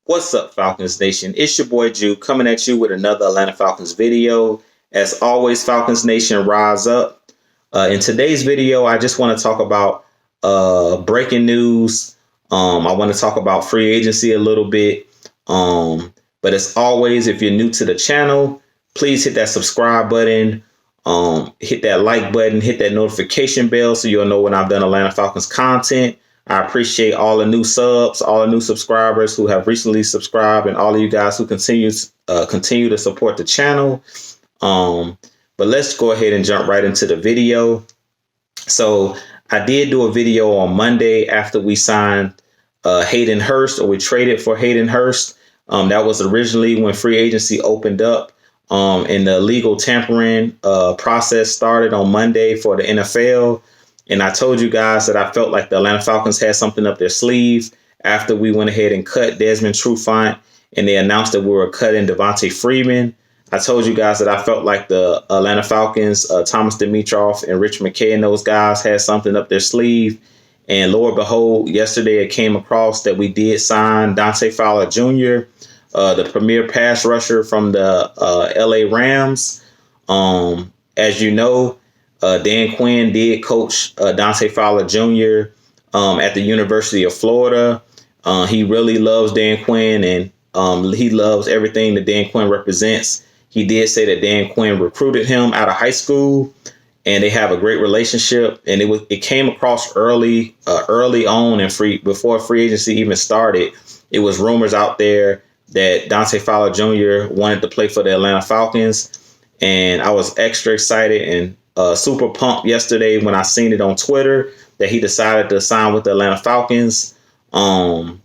What's up, Falcons Nation? It's your boy Jew coming at you with another Atlanta Falcons video. As always, Falcons Nation, rise up. In today's video, I just want to talk about breaking news. I want to talk about free agency a little bit. But as always, if you're new to the channel, please hit that subscribe button. Hit that like button, hit that notification bell so you'll know when I've done Atlanta Falcons content. I appreciate all the new subs, all the new subscribers who have recently subscribed, and all of you guys who continue to support the channel. But let's go ahead and jump right into the video. So I did do a video on Monday after we signed Hayden Hurst, or we traded for Hayden Hurst. That was originally when free agency opened up. And the legal tampering process started on Monday for the NFL. And I told you guys that I felt like the Atlanta Falcons had something up their sleeve after we went ahead and cut Desmond Trufant and they announced that we were cutting Devontae Freeman. I told you guys that I felt like the Atlanta Falcons, Thomas Dimitroff and Rich McKay and those guys had something up their sleeve. And lo and behold, yesterday it came across that we did sign Dante Fowler Jr., the premier pass rusher from the LA Rams. As you know, Dan Quinn did coach Dante Fowler Jr. At the University of Florida. He really loves Dan Quinn, and he loves everything that Dan Quinn represents. He did say that Dan Quinn recruited him out of high school, and they have a great relationship. And it came across early on, and before free agency even started. It was rumors out there that Dante Fowler Jr. wanted to play for the Atlanta Falcons, and I was extra excited and super pumped yesterday when I seen it on Twitter that he decided to sign with the Atlanta Falcons. And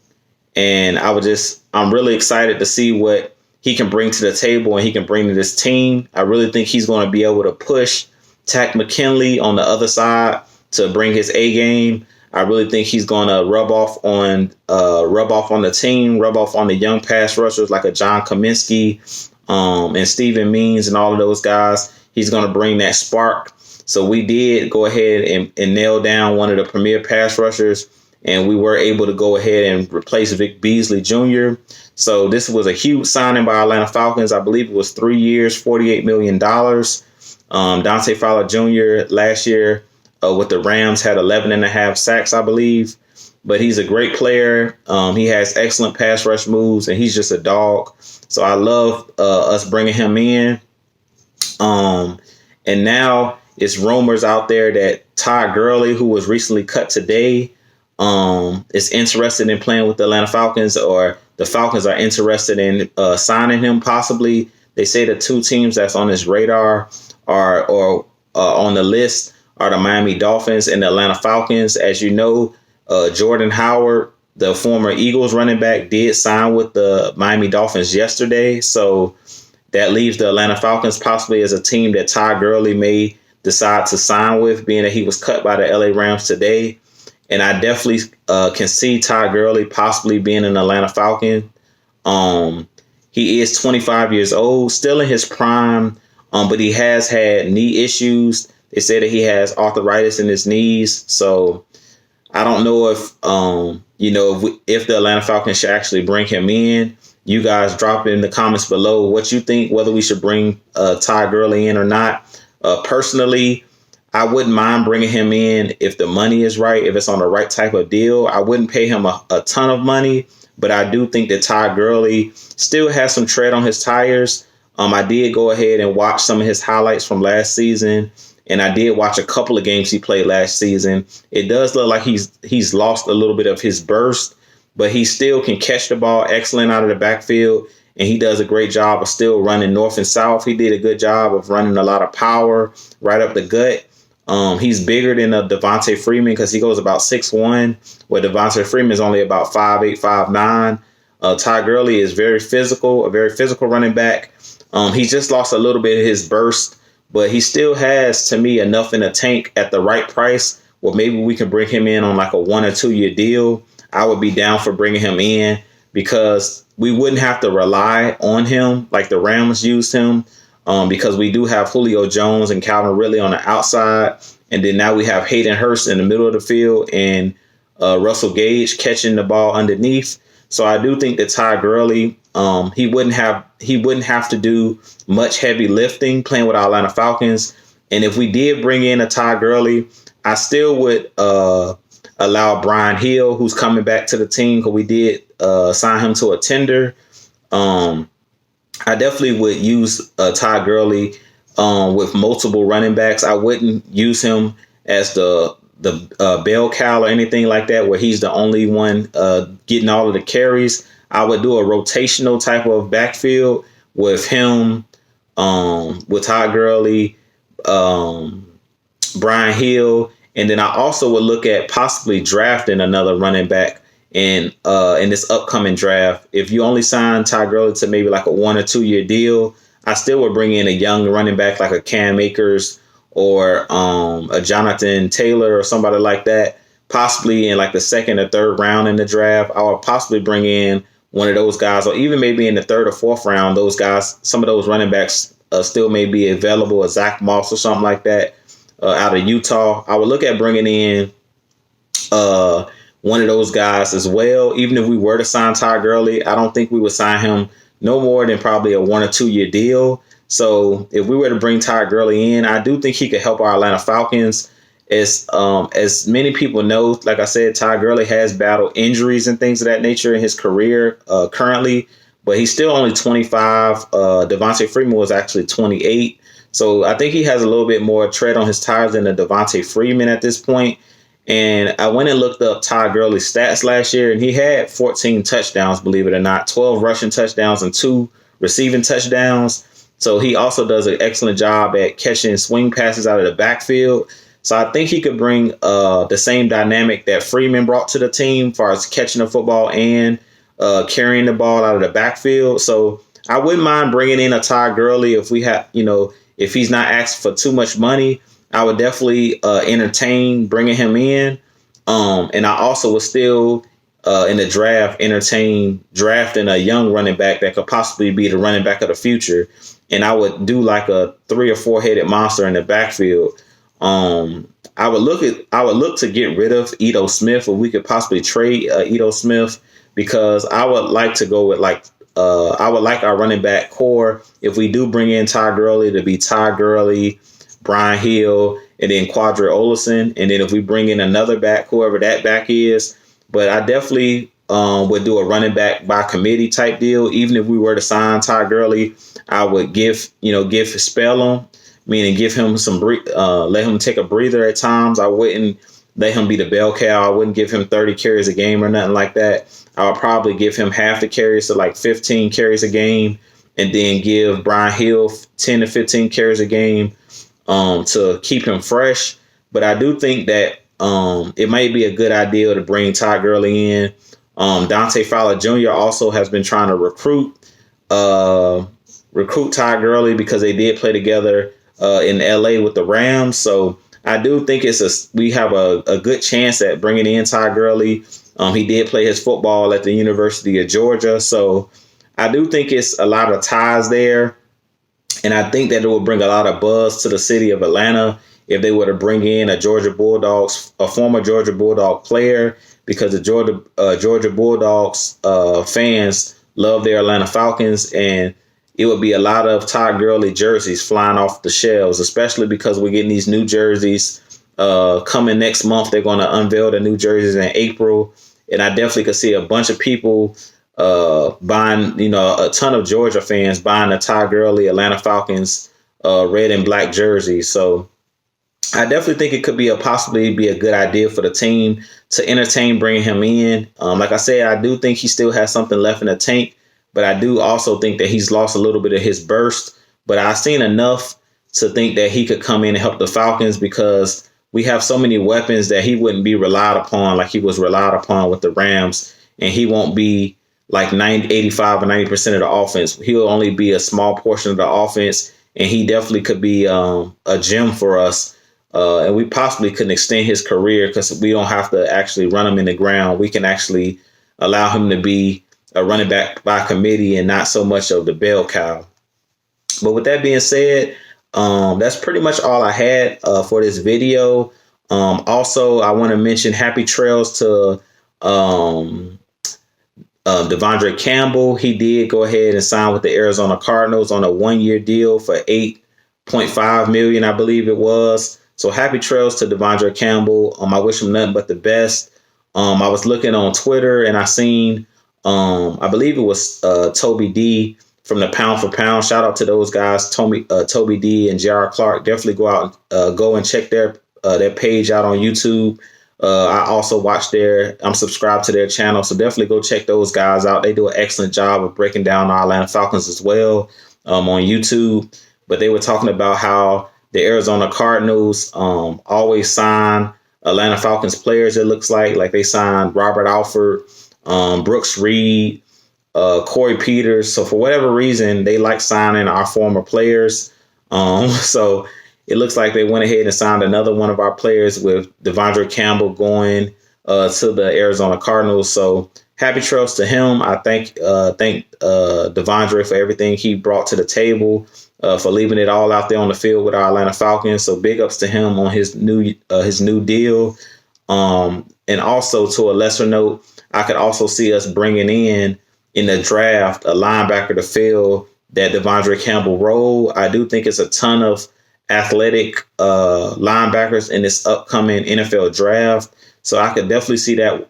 I'm really excited to see what he can bring to the table and he can bring to this team. I really think he's going to be able to push Takk McKinley on the other side to bring his A game. I really think he's going to rub off on the team, rub off on the young pass rushers like a John Kaminsky and Steven Means and all of those guys. He's going to bring that spark. So we did go ahead and nail down one of the premier pass rushers, and we were able to go ahead and replace Vic Beasley Jr. So this was a huge signing by Atlanta Falcons. I believe it was 3 years, $48 million. Dante Fowler Jr. last year with the Rams had 11.5 sacks, I believe. But he's a great player. He has excellent pass rush moves, and he's just a dog. So I love us bringing him in. And now it's rumors out there that Todd Gurley, who was recently cut today, is interested in playing with the Atlanta Falcons, or the Falcons are interested in signing him possibly. They say the two teams that's on his radar are on the list are the Miami Dolphins and the Atlanta Falcons. As you know, Jordan Howard, the former Eagles running back, did sign with the Miami Dolphins yesterday. So that leaves the Atlanta Falcons possibly as a team that Todd Gurley may decide to sign with, being that he was cut by the LA Rams today. And I definitely can see Todd Gurley possibly being an Atlanta Falcon. He is 25 years old, still in his prime, but he has had knee issues. They say that he has arthritis in his knees. So I don't know if the Atlanta Falcons should actually bring him in. You guys drop in the comments below what you think, whether we should bring Todd Gurley in or not. Personally, I wouldn't mind bringing him in if the money is right, if it's on the right type of deal. I wouldn't pay him a ton of money, but I do think that Todd Gurley still has some tread on his tires. I did go ahead and watch some of his highlights from last season, and I did watch a couple of games he played last season. It does look like he's lost a little bit of his burst, but he still can catch the ball excellent out of the backfield, and he does a great job of still running north and south. He did a good job of running a lot of power right up the gut. He's bigger than Devontae Freeman because he goes about 6'1", where Devontae Freeman is only about 5'8", 5'9". Todd Gurley is a very physical running back. He just lost a little bit of his burst, but he still has, to me, enough in the tank at the right price where maybe we can bring him in on like a 1 or 2 year deal. I would be down for bringing him in because we wouldn't have to rely on him like the Rams used him, because we do have Julio Jones and Calvin Ridley on the outside. And then now we have Hayden Hurst in the middle of the field and Russell Gage catching the ball underneath. So I do think that Ty Gurley, he wouldn't have to do much heavy lifting playing with our Atlanta Falcons. And if we did bring in a Ty Gurley, I still would allow Brian Hill, who's coming back to the team, because we did sign him to a tender. I definitely would use Ty Gurley with multiple running backs. I wouldn't use him as the bell cow or anything like that, where he's the only one getting all of the carries. I would do a rotational type of backfield with him, with Ty Gurley, Brian Hill, and then I also would look at possibly drafting another running back in this upcoming draft. If you only sign Ty Gurley to maybe like a 1 or 2 year deal, I still would bring in a young running back like a Cam Akers or a Jonathan Taylor or somebody like that, possibly in like the 2nd or 3rd round in the draft. I would possibly bring in one of those guys, or even maybe in the 3rd or 4th round, those guys, some of those running backs still may be available, a Zach Moss or something like that out of Utah. I would look at bringing in one of those guys as well. Even if we were to sign Ty Gurley, I don't think we would sign him no more than probably a 1 or 2 year deal. So if we were to bring Ty Gurley in, I do think he could help our Atlanta Falcons. As many people know, like I said, Ty Gurley has battled injuries and things of that nature in his career currently, but he's still only 25. Devontae Freeman was actually 28. So I think he has a little bit more tread on his tires than a Devontae Freeman at this point. And I went and looked up Ty Gurley's stats last year, and he had 14 touchdowns, believe it or not, 12 rushing touchdowns and 2 receiving touchdowns. So he also does an excellent job at catching swing passes out of the backfield. So I think he could bring the same dynamic that Freeman brought to the team as far as catching the football and carrying the ball out of the backfield. So I wouldn't mind bringing in a Ty Gurley if we have, if he's not asked for too much money. I would definitely entertain bringing him in. And I also would still, in the draft, entertain drafting a young running back that could possibly be the running back of the future. And I would do like a 3 or 4 headed monster in the backfield. I would look to get rid of Ito Smith, or we could possibly trade Ito Smith, because I would like to go with I would like our running back core, if we do bring in Ty Gurley, to be Ty Gurley, Brian Hill, and then Quadri Olesen. And then if we bring in another back, whoever that back is. But I definitely would do a running back by committee type deal. Even if we were to sign Ty Gurley, I would give a spell on, meaning give him let him take a breather at times. I wouldn't let him be the bell cow. I wouldn't give him 30 carries a game or nothing like that. I would probably give him half the carries, so like 15 carries a game, and then give Brian Hill 10 to 15 carries a game to keep him fresh. But I do think that it might be a good idea to bring Ty Gurley in. Dante Fowler Jr. also has been trying to recruit Ty Gurley, because they did play together in LA with the Rams. So I do think we have a good chance at bringing in Ty Gurley. He did play his football at the University of Georgia. So I do think it's a lot of ties there. And I think that it will bring a lot of buzz to the city of Atlanta if they were to bring in a former Georgia Bulldog player, because the Georgia Bulldogs fans love their Atlanta Falcons, and it would be a lot of Ty Gurley jerseys flying off the shelves, especially because we're getting these new jerseys coming next month. They're going to unveil the new jerseys in April, and I definitely could see a bunch of people buying, a ton of Georgia fans buying the Ty Gurley Atlanta Falcons red and black jersey. So I definitely think it could possibly be a good idea for the team to entertain bringing him in. Like I said, I do think he still has something left in the tank, but I do also think that he's lost a little bit of his burst. But I've seen enough to think that he could come in and help the Falcons, because we have so many weapons that he wouldn't be relied upon like he was relied upon with the Rams, and he won't be like 85 or 90% of the offense. He'll only be a small portion of the offense, and he definitely could be a gem for us. And we possibly could extend his career, because we don't have to actually run him in the ground. We can actually allow him to be a running back by committee and not so much of the bell cow. But with that being said, that's pretty much all I had for this video. Also, I want to mention happy trails to Devondre Campbell, he did go ahead and sign with the Arizona Cardinals on a 1-year deal for $8.5 million, I believe it was. So happy trails to Devondre Campbell. I wish him nothing but the best. I was looking on Twitter and I seen, I believe it was Toby D from the Pound for Pound. Shout out to those guys, Toby D and J.R. Clark. Definitely go and check their page out on YouTube. I also I'm subscribed to their channel, so definitely go check those guys out. They do an excellent job of breaking down our Atlanta Falcons as well on YouTube. But they were talking about how the Arizona Cardinals always sign Atlanta Falcons players, it looks like they signed Robert Alford, Brooks Reed, Corey Peters. So for whatever reason, they like signing our former players. So it looks like they went ahead and signed another one of our players with Devondre Campbell going to the Arizona Cardinals. So happy trails to him. I thank Devondre for everything he brought to the table, for leaving it all out there on the field with our Atlanta Falcons. So big ups to him on his new deal. And also to a lesser note, I could also see us bringing in the draft a linebacker to fill that Devondre Campbell role. I do think it's a ton of athletic linebackers in this upcoming NFL draft. So I could definitely see that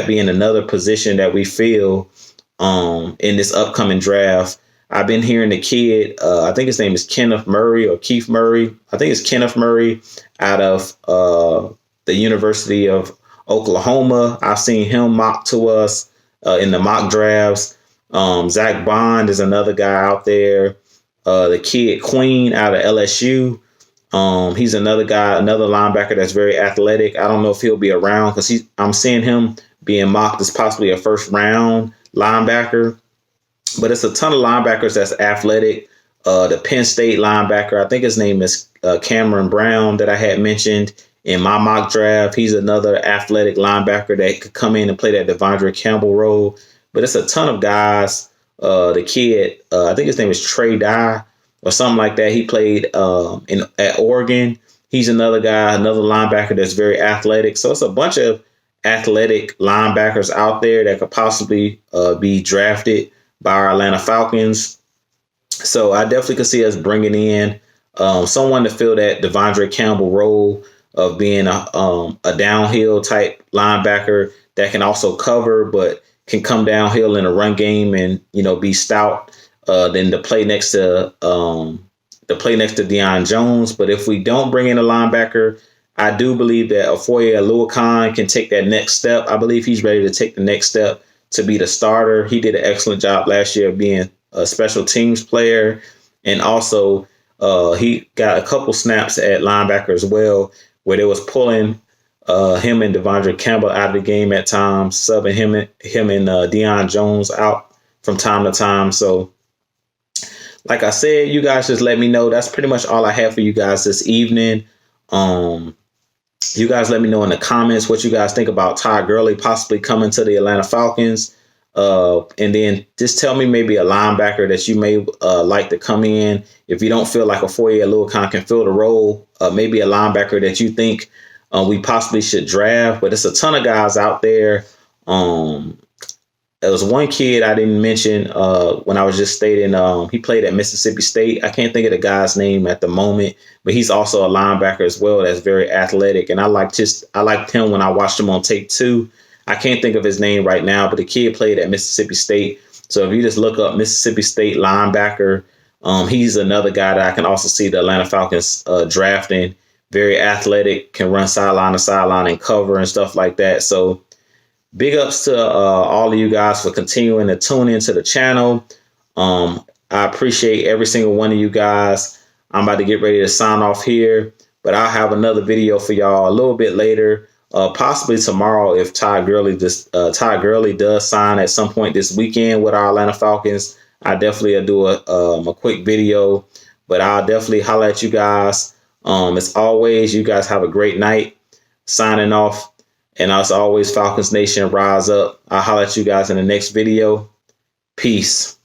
being another position that we fill in this upcoming draft. I've been hearing the kid, I think his name is Kenneth Murray or Keith Murray. I think it's Kenneth Murray out of the University of Oklahoma. I've seen him mock to us in the mock drafts. Zach Bond is another guy out there. The kid Queen out of LSU. He's another guy, another linebacker that's very athletic. I don't know if he'll be around because I'm seeing him being mocked as possibly a first round linebacker. But it's a ton of linebackers that's athletic. The Penn State linebacker, I think his name is Cameron Brown that I had mentioned in my mock draft. He's another athletic linebacker that could come in and play that Devondre Campbell role. But it's a ton of guys. The kid, I think his name is Trey Dye or something like that. He played at Oregon. He's another guy, another linebacker that's very athletic. So it's a bunch of athletic linebackers out there that could possibly be drafted by our Atlanta Falcons. So I definitely could see us bringing in someone to fill that Devondre Campbell role of being a downhill type linebacker that can also cover, but can come downhill in a run game and, be stout. Then to play next to Deion Jones. But if we don't bring in a linebacker, I do believe that Ofoye Oluokun can take that next step. I believe he's ready to take the next step to be the starter. He did an excellent job last year of being a special teams player. And also he got a couple snaps at linebacker as well, where they was pulling him and Devondre Campbell out of the game at times, subbing him and Deion Jones out from time to time. So like I said, you guys just let me know. That's pretty much all I have for you guys this evening. You guys let me know in the comments what you guys think about Todd Gurley possibly coming to the Atlanta Falcons. And then just tell me maybe a linebacker that you may like to come in. If you don't feel like Ofoye Oluokun can fill the role, maybe a linebacker that you think we possibly should draft. But it's a ton of guys out there. There was one kid I didn't mention when I was just stating he played at Mississippi State. I can't think of the guy's name at the moment, but he's also a linebacker as well that's very athletic. And I liked him when I watched him on tape too. I can't think of his name right now, but the kid played at Mississippi State. So if you just look up Mississippi State linebacker, he's another guy that I can also see the Atlanta Falcons drafting. Very athletic, can run sideline to sideline and cover and stuff like that. So big ups to all of you guys for continuing to tune into the channel. I appreciate every single one of you guys. I'm about to get ready to sign off here, but I'll have another video for y'all a little bit later, possibly tomorrow if Todd Gurley does sign at some point this weekend with our Atlanta Falcons. I definitely will do a quick video, but I'll definitely holler at you guys. As always, you guys have a great night. Signing off. And as always, Falcons Nation, rise up. I'll holler at you guys in the next video. Peace.